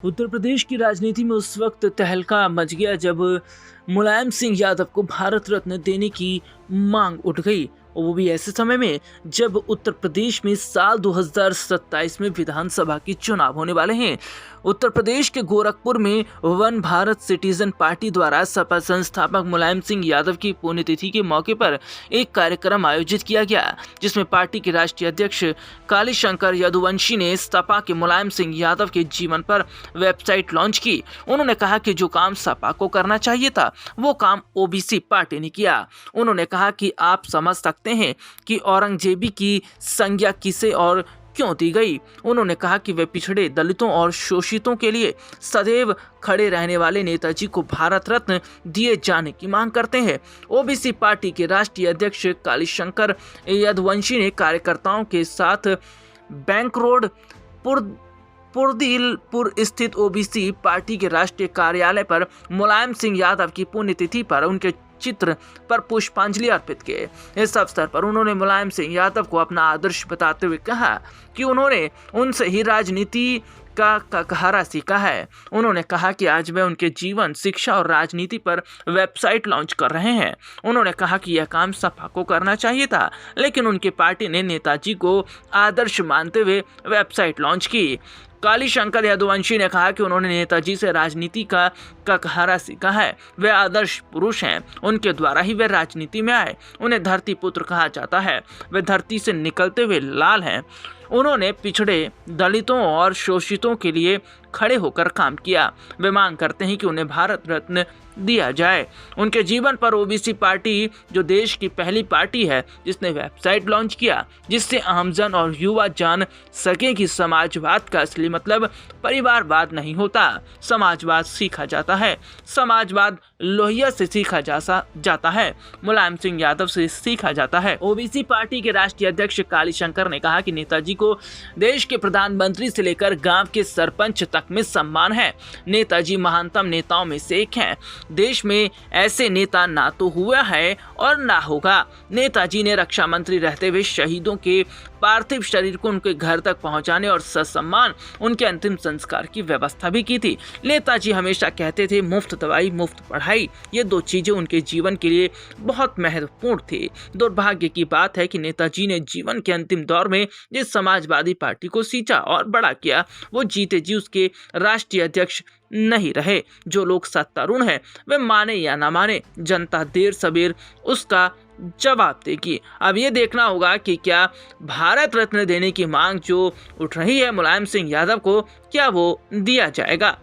उत्तर प्रदेश की राजनीति में उस वक्त तहलका मच गया जब मुलायम सिंह यादव को भारत रत्न देने की मांग उठ गई, और वो भी ऐसे समय में जब उत्तर प्रदेश में साल 2027 में विधानसभा की चुनाव होने वाले हैं। उत्तर प्रदेश के गोरखपुर में वन भारत सिटीजन पार्टी द्वारा सपा संस्थापक मुलायम सिंह यादव की पुण्यतिथि के मौके पर एक कार्यक्रम आयोजित किया गया, जिसमें पार्टी के राष्ट्रीय अध्यक्ष कालीशंकर यदुवंशी ने सपा के मुलायम सिंह यादव के जीवन पर वेबसाइट लॉन्च की। उन्होंने कहा कि जो काम सपा को करना चाहिए था वो काम ओबीसी पार्टी ने किया। उन्होंने कहा कि आप समझ सकते हैं कि औरंगजेबी की संज्ञा किसे और क्यों दी गई। उन्होंने कहा कि वे पिछड़े, दलितों और शोषितों के लिए सदैव खड़े रहने वाले नेताजी को भारत रत्न दिए जाने की मांग करते हैं। ओबीसी पार्टी के राष्ट्रीय अध्यक्ष कालीशंकर यदुवंशी ने कार्यकर्ताओं के साथ बैंक रोड पुरदिलपुर स्थित ओबीसी पार्टी के राष्ट्रीय कार्यालय पर मुलायम सिंह यादव की पुण्यतिथि पर उनके चित्र पर पुष्पांजलि अर्पित किए। इस अवसर पर उन्होंने मुलायम सिंह यादव को अपना आदर्श बताते हुए कहा कि उन्होंने उनसे ही राजनीति का ककहरा सीखा है। उन्होंने कहा कि आज वे उनके जीवन, शिक्षा और राजनीति पर वेबसाइट लॉन्च कर रहे हैं। उन्होंने कहा कि यह काम सपा को करना चाहिए था, लेकिन उनकी पार्टी ने नेताजी को आदर्श मानते हुए वेबसाइट लॉन्च की। कालीशंकर यदुवंशी ने कहा कि उन्होंने नेताजी से राजनीति का ककहरा सीखा है। वे आदर्श पुरुष हैं, उनके द्वारा ही वे राजनीति में आए। उन्हें धरती पुत्र कहा जाता है, वे धरती से निकलते हुए लाल हैं। उन्होंने पिछड़े, दलितों और शोषितों के लिए खड़े होकर काम किया। वे मांग करते हैं कि उन्हें भारत रत्न दिया जाए। उनके जीवन पर ओबीसी पार्टी, जो देश की पहली पार्टी है जिसने वेबसाइट लॉन्च किया, जिससे आमजन और युवा जान सके कि समाजवाद का असली मतलब परिवारवाद नहीं होता। समाजवाद सीखा जाता है, समाजवाद लोहिया से सीखा जाता है, मुलायम सिंह यादव से सीखा जाता है। ओबीसी पार्टी के राष्ट्रीय अध्यक्ष कालीशंकर ने कहा कि नेताजी को देश के प्रधानमंत्री से लेकर गांव के सरपंच तक में सम्मान है। नेताजी महानतम नेताओं में से एक हैं। देश में ऐसे नेता ना तो हुआ है और ना होगा। नेताजी ने रक्षा मंत्री रहते हुए शहीदों के पार्थिव शरीर को उनके घर तक पहुंचाने और ससम्मान उनके अंतिम संस्कार की व्यवस्था भी की थी। नेताजी हमेशा कहते थे, मुफ्त दवाई, मुफ्त पढ़ाई, ये दो चीजें उनके जीवन के लिए बहुत महत्वपूर्ण थी। दुर्भाग्य की बात है कि नेताजी ने जीवन के अंतिम दौर में जिस समाजवादी पार्टी को सींचा और बड़ा किया, वो जीते जी उसके राष्ट्रीय अध्यक्ष नहीं रहे। जो लोग सत्तारूढ़ हैं, वे माने या ना माने, जनता देर सबेर उसका जवाब देगी। अब ये देखना होगा कि क्या भारत रत्न देने की मांग जो उठ रही है मुलायम सिंह यादव को, क्या वो दिया जाएगा।